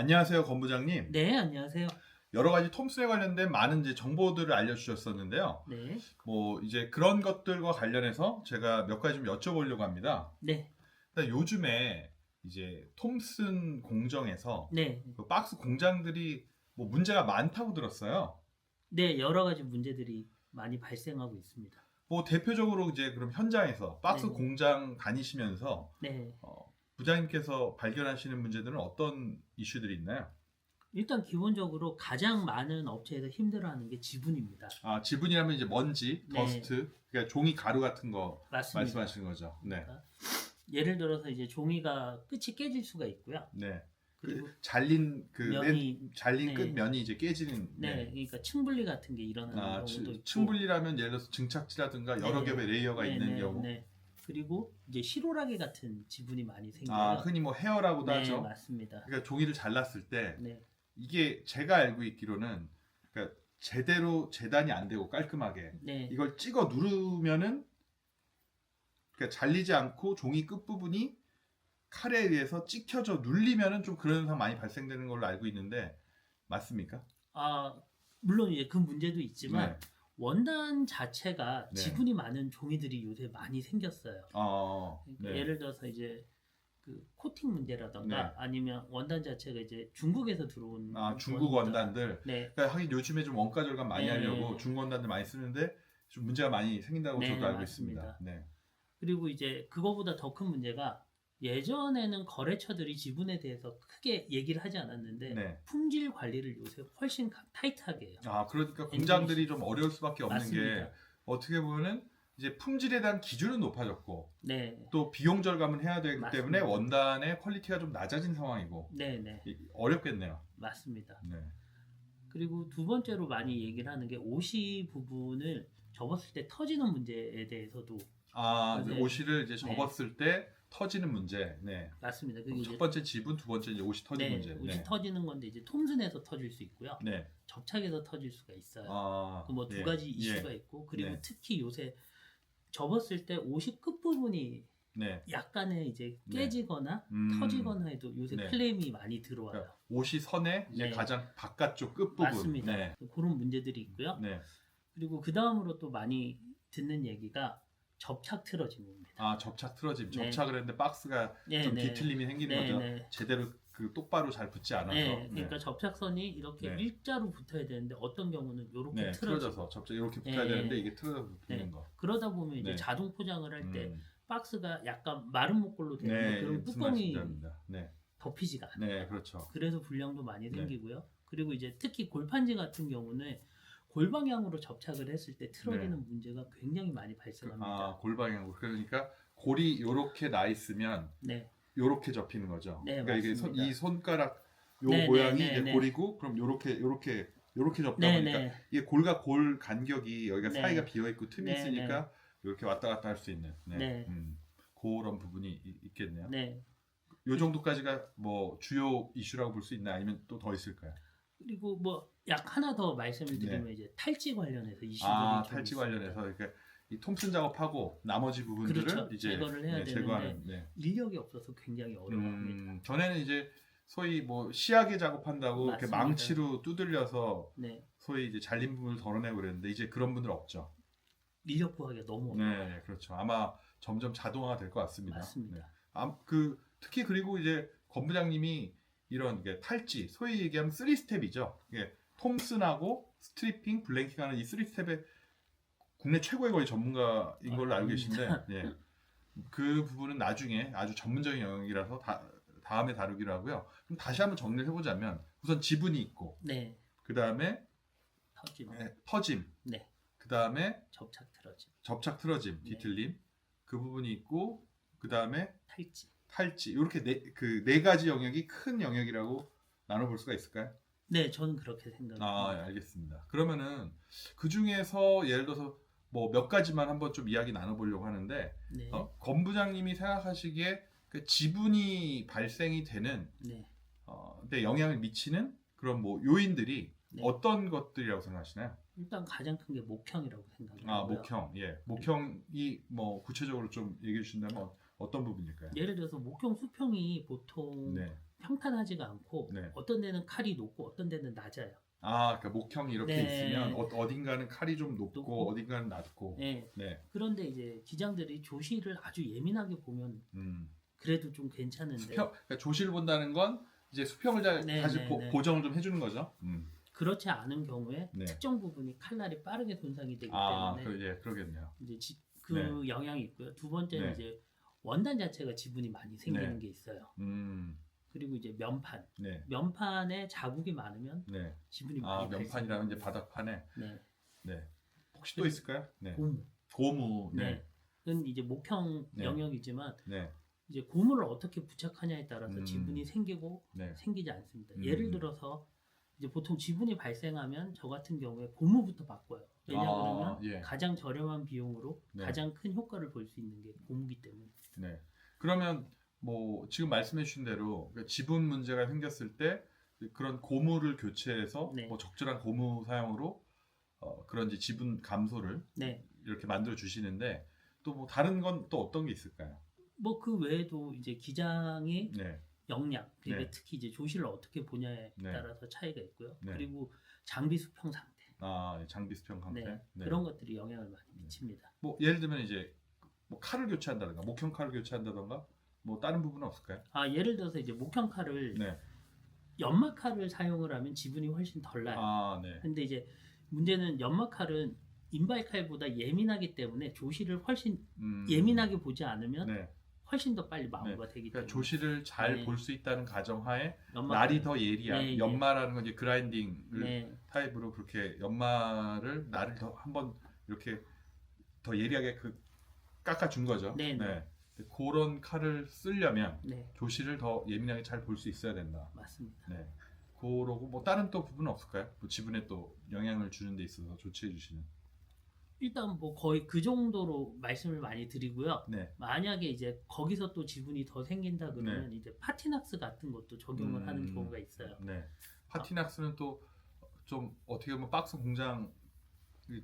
안녕하세요, 권 부장님. 네, 안녕하세요. 여러 가지 톰슨에 관련된 많은 이제 정보들을 알려주셨었는데요. 네, 뭐 이제 그런 것들과 관련해서 제가 몇 가지 좀 여쭤보려고 합니다. 네, 일단 요즘에 이제 톰슨 공정에서 네, 그 박스 공장들이 뭐 문제가 많다고 들었어요. 네, 여러 가지 문제들이 많이 발생하고 있습니다. 뭐 대표적으로 이제 그럼 현장에서 박스 네, 공장 다니시면서 네. 부장님께서 발견하시는 문제들은 어떤 이슈들이 있나요? 일단 기본적으로 가장 많은 업체에서 힘들어하는 게 지분입니다. 아, 지분이라면 이제 먼지, 네, 더스트, 그러니까 종이 가루 같은 거 맞습니다. 말씀하시는 거죠. 네. 그러니까 예를 들어서 이제 종이가 끝이 깨질 수가 있고요. 네. 그리고 잘린 면이, 잘린 네, 끝 면이 이제 깨지는. 네, 네. 그러니까 층분리 같은 게 일어나는 아, 경우도 있고, 층분리라면 예를 들어서 증착지라든가 여러 네, 겹의 레이어가 네, 있는 네, 경우. 네. 그리고 이제 시로라기 같은 지분이 많이 아, 생겨요. 흔히 뭐 헤어라고도 네, 하죠. 맞습니다. 그러니까 종이를 잘랐을 때 네, 이게 제가 알고 있기로는 그러니까 제대로 재단이 안 되고 깔끔하게 네, 이걸 찍어 누르면은 그러니까 잘리지 않고 종이 끝 부분이 칼에 의해서 찍혀져 눌리면은 좀 그런 현상 많이 발생되는 걸로 알고 있는데 맞습니까? 아, 물론 이제 그 문제도 있지만 네. 원단 자체가 네. 지분이 많은 종이들이 요새 많이 생겼어요. 그러니까 네. 예를 들어서 이제 그 코팅 문제라던가 네. 아니면 원단 자체가 이제 중국에서 들어온 중국 원단들. 네, 그러니까 하긴 요즘에 좀 원가 절감 많이 네. 하려고 중국 원단들 많이 쓰는데 좀 문제가 많이 생긴다고 네, 저도 알고 맞습니다. 있습니다. 네. 그리고 이제 그거보다 더 큰 문제가 예전에는 거래처들이 지분에 대해서 크게 얘기를 하지 않았는데 네. 품질 관리를 요새 훨씬 타이트하게 해요. 그러니까 공장들이 좀 어려울 수밖에 없는 게 맞습니다. 어떻게 보면은 이제 품질에 대한 기준은 높아졌고 네, 또 비용 절감은 해야 되기 맞습니다. 때문에 원단의 퀄리티가 좀 낮아진 상황이고 네, 네, 어렵겠네요. 맞습니다. 네. 그리고 두 번째로 많이 얘기를 하는 게 옷이 부분을 접었을 때 터지는 문제에 대해서도 이제 네. 옷을 이제 접었을 때 터지는 문제. 네. 맞습니다. 그게 그럼 이제 첫 번째 지분, 두 번째 이제 옷이 터지는 네, 문제. 옷이 네. 터지는 건데 이제 톰슨에서 터질 수 있고요. 네. 접착에서 터질 수가 있어요. 그 뭐 두 예. 가지 이슈가 예. 있고 그리고 네. 특히 요새 접었을 때 옷이 끝부분이 네. 약간의 이제 네. 깨지거나 터지거나 해도 요새 네. 클레임이 많이 들어와요. 그러니까 옷이 선의 이제 네. 가장 바깥쪽 끝부분. 맞습니다. 네. 그런 문제들이 있고요. 네. 그리고 그 다음으로 또 많이 듣는 얘기가 접착 틀어짐입니다. 접착 틀어짐. 네. 접착을 했는데 박스가 네, 좀 네. 뒤틀림이 생기는 네, 거죠. 네. 제대로 그 똑바로 잘 붙지 않아서. 네, 그러니까 접착선이 이렇게 네. 일자로 붙어야 되는데 어떤 경우는 이렇게 네, 틀어져. 틀어져서 접착 이렇게 붙어야 네. 되는데 이게 틀어져서 붙는 네. 거. 그러다 보면 이제 네. 자동 포장을 할 때 음. 박스가 약간 마른 목걸로 되는 네, 그런 무슨 뚜껑이 말씀인지 압니다. 네. 덮이지가 않아요. 네, 그렇죠. 그래서 불량도 많이 네. 생기고요. 그리고 이제 특히 골판지 같은 경우는 골방향으로 접착을 했을 때 틀어지는 네. 문제가 굉장히 많이 발생합니다. 골방향으로. 그러니까 골이 이렇게 나 있으면 네, 요렇게 접히는 거죠. 네, 그러니까 이게 맞습니다. 이 손가락 요 네, 모양이 네, 이제 네. 골이고 그럼 요렇게 접다 네, 보니까 네. 이게 골과 골 간격이 여기가 네. 사이가 비어 있고 틈이 네, 있으니까 이렇게 왔다 갔다 할 수 있는. 네. 네. 그런 부분이 있겠네요. 네. 요 정도까지가 뭐 주요 이슈라고 볼 수 있나 아니면 또 더 있을까요? 그리고 뭐 약 하나 더 말씀을 드리면 네. 이제 탈지 관련해서 이슈들이 좀 탈지 있습니다. 관련해서 그러니까 이 톰슨 작업하고 나머지 부분들을 그렇죠. 이제 제거를 해야 되는데 제거하는. 네. 인력이 없어서 굉장히 어려워합니다. 전에는 이제 소위 뭐 시야게 작업한다고 이렇게 맞습니다. 망치로 두들려서 네, 소위 이제 잘린 부분을 덜어내고 그랬는데 이제 그런 분들 없죠. 인력 구하기가 너무 어려워요. 네, 그렇죠. 아마 점점 자동화가 될 것 같습니다. 맞습니다. 네. 특히 그리고 이제 권 부장님이 이런 게 탈지, 소위 얘기하면 3스텝이죠. 이게 톰슨하고 스트리핑, 블랭킹하는 이 3스텝의 국내 최고의 거의 전문가인 걸로 알고 계신데, 예. 그 부분은 나중에 아주 전문적인 영역이라서 다음에 다루기로 하고요. 그럼 다시 한번 정리를 해보자면 우선 지분이 있고, 네, 그 다음에 터짐. 터짐, 네, 그 다음에 접착 틀어짐. 접착 틀어짐, 네. 뒤틀림, 그 부분이 있고, 그 다음에 탈지. 탈지 이렇게 네 가지 영역이 큰 영역이라고 나눠볼 수가 있을까요? 네, 저는 그렇게 생각합니다. 알겠습니다. 그러면은 그 중에서 예를 들어서 뭐 몇 가지만 한번 좀 이야기 나눠보려고 하는데 네, 권 부장님이 생각하시기에 그 지분이 발생이 되는 네, 데 영향을 미치는 그런 뭐 요인들이 네. 어떤 것들이라고 생각하시나요? 일단 가장 큰 게 목형이라고 생각해요. 목형, 예, 목형이 뭐 구체적으로 좀 얘기해 주신다면 어떤 부분일까요? 예를 들어서 목형 수평이 보통 네, 평탄하지가 않고 네. 어떤 데는 칼이 높고 어떤 데는 낮아요. 그러니까 목형이 이렇게 네. 있으면 어딘가는 칼이 좀 높고 높고. 어딘가는 낮고. 네. 네. 그런데 이제 기장들이 조실을 아주 예민하게 보면 그래도 좀 괜찮은데 그러니까 조실을 본다는 건 이제 수평을 네, 다시 네, 네. 보정을 좀 해주는 거죠. 그렇지 않은 경우에 네. 특정 부분이 칼날이 빠르게 손상이 되기 때문에 그러겠네요. 이제 그 네. 영향이 있고요. 두 번째는 네. 이제 원단 자체가 지분이 많이 생기는 네. 게 있어요. 그리고 이제 면판. 네. 면판에 자국이 많으면 네. 지분이 많이 면판이라면 이제 발생합니다. 바닥판에. 네. 네. 혹시 또 있을까요? 네. 고무. 고무. 네. 네. 그건 이제 목형 네. 영역이지만 네. 이제 고무를 어떻게 부착하냐에 따라서 음. 지분이 생기고 네. 생기지 않습니다. 음. 예를 들어서 이제 보통 지분이 발생하면 저 같은 경우에 고무부터 바꿔요. 왜냐하면 예. 가장 저렴한 비용으로 네. 가장 큰 효과를 볼 수 있는 게 고무기 때문에. 네. 그러면 뭐 지금 말씀해 주신 대로 그러니까 지분 문제가 생겼을 때 그런 고무를 교체해서 네. 뭐 적절한 고무 사용으로 그런 이제 지분 감소를 네. 이렇게 만들어 주시는데 또 뭐 다른 건 또 어떤 게 있을까요? 뭐 그 외에도 이제 기장이 네. 역량, 그러니까 네. 특히 이제 조실을 어떻게 보냐에 네. 따라서 차이가 있고요. 네. 그리고 장비 수평 상태, 장비 수평 상태. 네. 네. 그런 것들이 영향을 많이 미칩니다. 뭐 예를 들면 이제 뭐 칼을 교체한다든가 목형 칼을 교체한다든가 뭐 다른 부분은 없을까요? 예를 들어서 이제 목형 칼을 네. 연막 칼을 사용을 하면 지분이 훨씬 덜 나요. 네. 근데 이제 문제는 연막 칼은 인발 칼보다 예민하기 때문에 조실을 훨씬 예민하게 보지 않으면 네. 훨씬 더 빨리 마모가 되기 때문에 그러니까 조실을 잘 네. 볼 수 있다는 가정하에 연막 날이 칼은- 더 예리한 네, 연마라는 건 이제 그라인딩을 네, 타입으로 그렇게 연마를 날을 더 한번 이렇게 더 예리하게 깎아준 거죠. 네, 네. 그런 칼을 쓰려면 네, 조실을 더 예민하게 잘 볼 수 있어야 된다. 맞습니다. 네. 그러고 뭐 다른 또 부분은 없을까요? 뭐 지분에 또 영향을 주는 데 있어서 조치해 주시는. 일단 뭐 거의 그 정도로 말씀을 많이 드리고요. 네. 만약에 이제 거기서 또 지분이 더 생긴다 그러면 이제 파티낙스 같은 것도 적용을 하는 경우가 있어요. 네. 파티낙스는 또 좀 어떻게 보면 박스 공장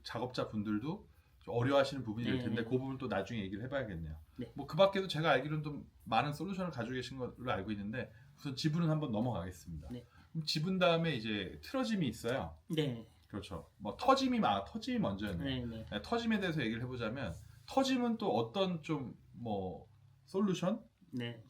작업자 분들도 좀 어려워하시는 부분이 될 네. 텐데 그 부분 또 나중에 얘기를 해봐야겠네요. 네. 뭐 그 밖에도 제가 알기로는 좀 많은 솔루션을 가지고 계신 걸로 알고 있는데 우선 지분은 한번 넘어가겠습니다. 네. 그럼 지분 다음에 이제 틀어짐이 있어요. 네, 그렇죠. 뭐 터짐이 먼저였네요. 네, 네. 네, 터짐에 대해서 얘기를 해보자면 터짐은 또 어떤 좀 뭐 솔루션 네.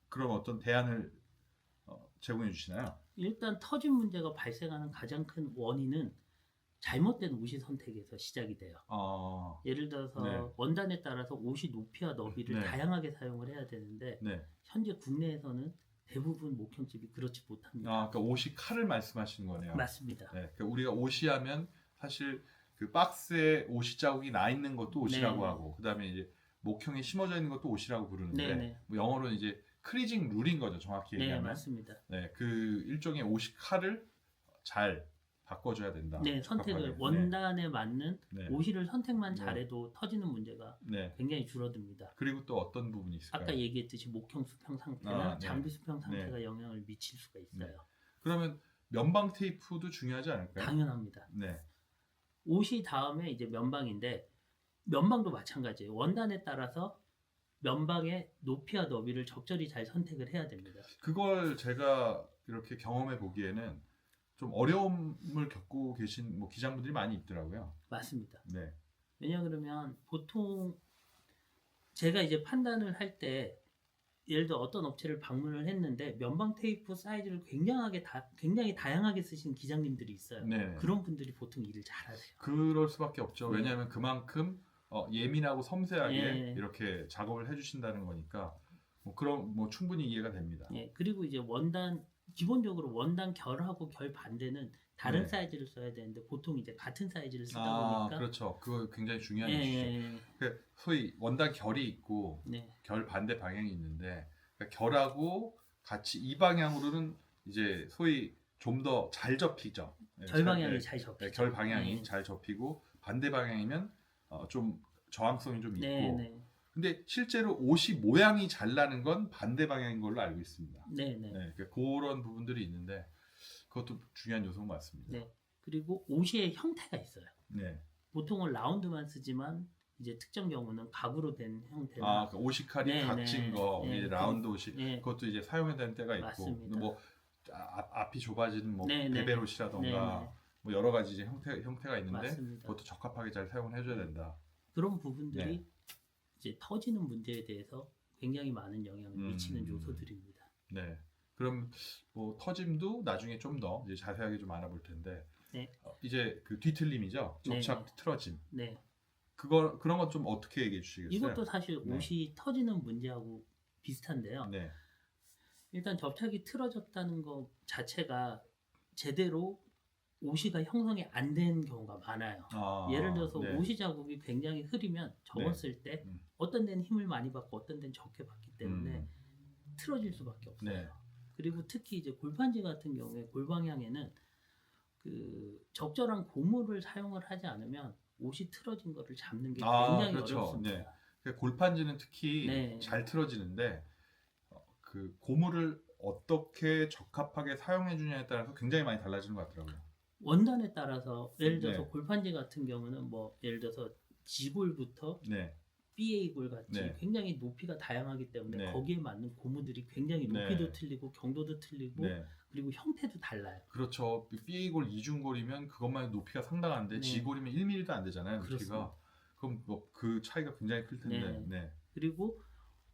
그런 어떤 대안을 제공해 주시나요? 일단 터진 문제가 발생하는 가장 큰 원인은 잘못된 옷이 선택에서 시작이 돼요. 예를 들어서 네. 원단에 따라서 옷이 높이와 너비를 네. 다양하게 사용을 해야 되는데 네. 현재 국내에서는 대부분 목형집이 그렇지 못합니다. 그러니까 옷이 칼을 말씀하시는 거네요. 맞습니다. 네, 그러니까 우리가 옷이 하면 사실 그 박스에 옷이 자국이 나 있는 것도 옷이라고 네. 하고 그다음에 이제 목형에 심어져 있는 것도 옷이라고 부르는데 네, 네. 뭐 영어로는 이제 크리징 룰인 거죠, 정확히 네, 얘기하면. 맞습니다. 네, 그 일종의 옷이 칼을 잘 바꿔줘야 된다. 네, 적합하게. 선택을 원단에 맞는 네. 오히려 선택만 네. 잘해도 터지는 문제가 네. 굉장히 줄어듭니다. 그리고 또 어떤 부분이 있을까요? 아까 얘기했듯이 목형 수평 상태나 네. 장비 수평 상태가 영향을 미칠 수가 있어요. 네. 그러면 면방 테이프도 중요하지 않을까요? 당연합니다. 네. 옷이 다음에 이제 면방인데 면방도 마찬가지예요. 원단에 따라서 면방의 높이와 너비를 적절히 잘 선택을 해야 됩니다. 그걸 제가 이렇게 경험해 보기에는 좀 어려움을 겪고 계신 뭐 기장분들이 많이 있더라고요. 맞습니다. 네. 왜냐 그러면 보통 제가 이제 판단을 할 때 예를 들어 어떤 업체를 방문을 했는데 면방 테이프 사이즈를 굉장히 다양하게 쓰시는 기장님들이 있어요. 네. 그런 분들이 보통 일을 잘하세요. 그럴 수밖에 없죠. 네. 왜냐하면 그만큼 예민하고 섬세하게 네. 이렇게 작업을 해주신다는 거니까 뭐 그런 뭐 충분히 이해가 됩니다. 예, 그리고 이제 기본적으로 원단 결하고 결 반대는 다른 네. 사이즈를 써야 되는데 보통 이제 같은 사이즈를 쓰다 보니까 그렇죠. 그거 굉장히 중요한 예, 이슈죠. 예, 그 소위 원단 결이 있고 네, 결 반대 방향이 있는데 그러니까 결하고 같이 이 방향으로는 이제 소위 좀 더 잘 접히죠. 네, 결 방향이 네, 잘 접히죠. 네, 결 방향이 네. 잘 접히고 반대 방향이면 좀 저항성이 좀 있고. 네, 네, 근데 실제로 옷이 모양이 잘 나는 건 반대 방향인 걸로 알고 있습니다. 네, 네. 네, 그러니까 그런 부분들이 있는데 그것도 중요한 요소인 것 같습니다. 네. 그리고 옷의 형태가 있어요. 네, 보통은 라운드만 쓰지만 이제 특정 경우는 가구로 된 형태나 아, 그 오시칼이 네, 각진 네, 거, 네, 이제 라운드 옷이 네, 그것도 이제 사용해야 되는 때가 있고, 맞습니다. 뭐 앞이 좁아지는 뭐 네, 네, 베베롯이라던가 네, 네, 뭐 여러 가지 이제 형태가 있는데 맞습니다. 그것도 적합하게 잘 사용을 해줘야 된다. 그런 부분들이 네. 이제 터지는 문제에 대해서 굉장히 많은 영향을 미치는 요소들입니다. 네. 그럼 뭐 터짐도 나중에 좀 더 이제 자세하게 좀 알아볼 텐데, 네. 이제 그 뒤틀림이죠. 접착 네, 틀어짐. 네. 그런 건 좀 어떻게 얘기해 주시겠어요? 이것도 사실 네. 옷이 터지는 문제하고 비슷한데요. 네. 일단 접착이 틀어졌다는 것 자체가 제대로 옷이가 형성이 안 된 경우가 많아요. 아, 예를 들어서 네. 옷이 자국이 굉장히 흐리면 접었을 때 음. 어떤 데는 힘을 많이 받고 어떤 데는 적게 받기 때문에 틀어질 수밖에 없어요. 네. 그리고 특히 이제 골판지 같은 경우에 골방향에는 그 적절한 고무를 사용을 하지 않으면 옷이 틀어진 거를 잡는 게 굉장히 그렇죠. 어렵습니다. 네. 그 골판지는 특히 네. 잘 틀어지는데 그 고무를 어떻게 적합하게 사용해 주냐에 따라서 굉장히 많이 달라지는 것 같더라고요. 원단에 따라서 예를 들어서 네. 골판지 같은 경우는 뭐 예를 들어서 G골부터 네. BA골 같이 네. 굉장히 높이가 다양하기 때문에 네. 거기에 맞는 고무들이 굉장히 네. 높이도 틀리고 경도도 틀리고 네. 그리고 형태도 달라요. 그렇죠. BA골 이중골이면 그것만 높이가 상당한데 네. G골이면 1mm도 안 되잖아요. 높이가. 그렇습니다. 그럼 뭐 그 차이가 굉장히 클 텐데. 네. 네. 그리고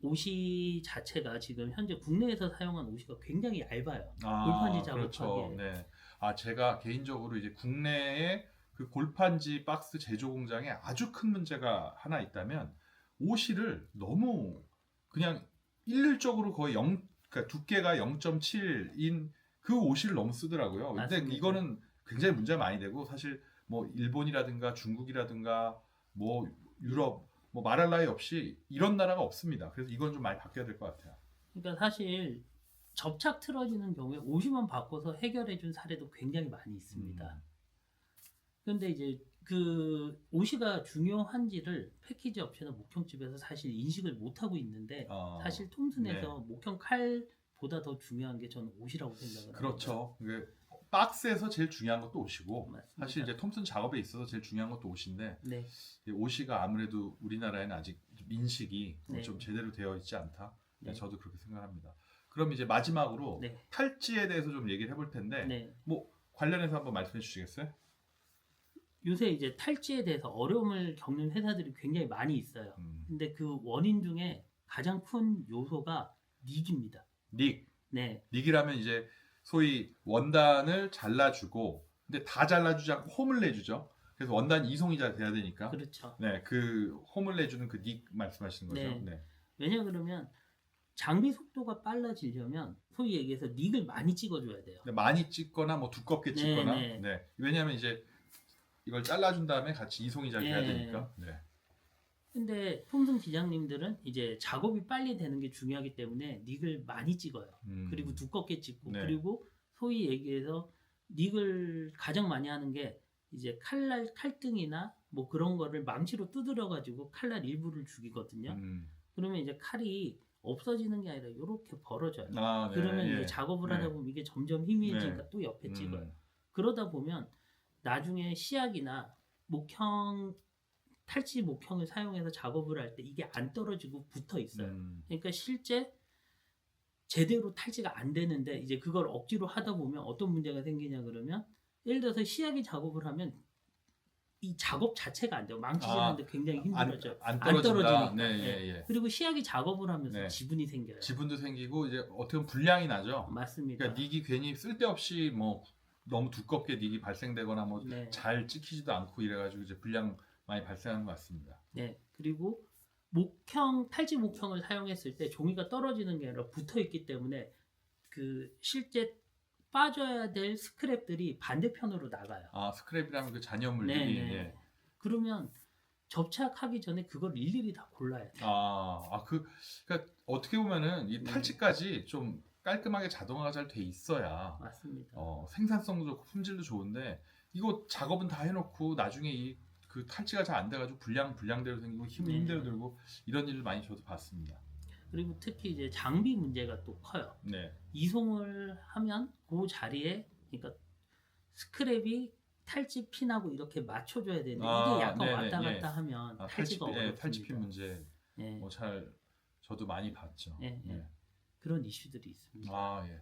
옷이 자체가 지금 현재 국내에서 사용한 옷이 굉장히 얇아요. 아, 골판지 작업하기에. 그렇죠. 네. 제가 개인적으로 이제 국내에 그 골판지 박스 제조 공장에 아주 큰 문제가 하나 있다면 오실을 너무 그냥 일률적으로 거의 그러니까 두께가 0.7인 그 오실을 너무 쓰더라고요. 근데 맞습니다. 이거는 굉장히 문제가 많이 되고 사실 뭐 일본이라든가 중국이라든가 뭐 유럽 뭐 말할 나위 없이 이런 나라가 없습니다. 그래서 이건 좀 많이 바뀌어야 될 것 같아요. 그러니까 사실 접착 틀어지는 경우에 옷이만 바꿔서 해결해 준 사례도 굉장히 많이 있습니다. 그런데 이제 그 옷이가 중요한지를 패키지 업체나 목형집에서 사실 인식을 못 하고 있는데 사실 톰슨에서 목형 칼보다 더 중요한 게 저는 옷이라고 생각을 합니다. 그렇죠. 그게 박스에서 제일 중요한 것도 옷이고 맞습니다. 사실 이제 톰슨 작업에 있어서 제일 중요한 것도 옷인데 네. 옷이가 아무래도 우리나라에는 아직 인식이 네. 좀 제대로 되어 있지 않다. 네. 저도 그렇게 생각합니다. 그럼 이제 마지막으로 네. 탈지에 대해서 좀 얘기를 해볼 텐데 네. 뭐 관련해서 한번 말씀해 주시겠어요? 요새 이제 탈지에 대해서 어려움을 겪는 회사들이 굉장히 많이 있어요. 근데 그 원인 중에 가장 큰 요소가 닉입니다. 닉. 네. 닉이라면 이제 소위 원단을 잘라주고 근데 다 잘라주지 않고 홈을 내주죠. 그래서 원단 이송이 잘 돼야 되니까. 그렇죠. 네, 그 홈을 내주는 그 닉 말씀하시는 거죠. 네. 네. 왜냐 그러면 장비 속도가 빨라지려면 소위 얘기해서 닉을 많이 찍어줘야 돼요. 근데 많이 찍거나 뭐 두껍게 네, 찍거나. 네. 네. 왜냐하면 이제 이걸 잘라준 다음에 같이 이송이 잘 돼야 네. 되니까. 네. 근데 톰슨 기장님들은 이제 작업이 빨리 되는 게 중요하기 때문에 닉을 많이 찍어요. 그리고 두껍게 찍고 네. 그리고 소위 얘기해서 닉을 가장 많이 하는 게 이제 칼등이나 뭐 그런 거를 망치로 두드려 가지고 칼날 일부를 죽이거든요. 그러면 이제 칼이 없어지는 게 아니라 이렇게 벌어져요. 네. 그러면 예. 이제 작업을 네. 하다 보면 이게 점점 희미해지니까 네. 또 옆에 찍어요. 그러다 보면 나중에 시약이나 목형 탈지 목형을 사용해서 작업을 할 때 이게 안 떨어지고 붙어 있어요. 그러니까 실제 제대로 탈지가 안 되는데 이제 그걸 억지로 하다 보면 어떤 문제가 생기냐 그러면 예를 들어서 시약이 작업을 하면 이 작업 자체가 안 돼요. 망치질하는데 굉장히 힘들어져요. 안 안 떨어지니까. 네, 네. 예. 그리고 시약이 작업을 하면서 네. 지분이 생겨요. 지분도 생기고 이제 어떻게 보면 불량이 나죠. 맞습니다. 그러니까 닉이 괜히 쓸데없이 뭐 너무 두껍게 닉이 발생되거나 뭐 네. 잘 찍히지도 않고 이래가지고 이제 불량 많이 발생하는 것 같습니다. 네. 그리고 탈지 목형을 사용했을 때 종이가 떨어지는 게 아니라 붙어 있기 때문에 그 실제 빠져야 될 스크랩들이 반대편으로 나가요. 스크랩이라면 그 잔여물들이. 네. 예. 그러면 접착하기 전에 그걸 일일이 다 골라야 돼요. 그러니까 어떻게 보면은 이 탈지까지 좀 깔끔하게 자동화가 잘 돼 있어야 맞습니다. 생산성도 좋고 품질도 좋은데 이거 작업은 다 해놓고 나중에 그 탈지가 잘 안 돼가지고 불량대로 생기고 힘대로 들고 이런 일을 많이 저도 봤습니다. 그리고 특히 이제 장비 문제가 또 커요. 네. 이송을 하면 그 자리에 그러니까 스크랩이 탈지 핀하고 이렇게 맞춰줘야 되는데 아, 이게 약간 네네, 왔다 예. 갔다 하면 아, 탈지가 어렵습니다. 탈지핀 문제 예, 잘 저도 많이 봤죠. 예, 예. 네. 그런 이슈들이 있습니다. 아, 예.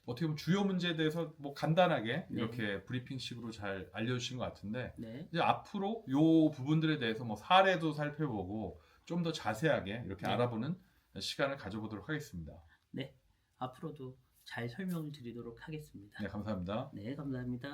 어떻게 보면 주요 문제에 대해서 뭐 간단하게 네. 이렇게 브리핑식으로 잘 알려주신 것 같은데 네, 이제 앞으로 요 부분들에 대해서 뭐 사례도 살펴보고 좀 더 자세하게 이렇게 네. 알아보는 시간을 가져보도록 하겠습니다. 네. 앞으로도 잘 설명을 드리도록 하겠습니다. 네, 감사합니다. 네, 감사합니다.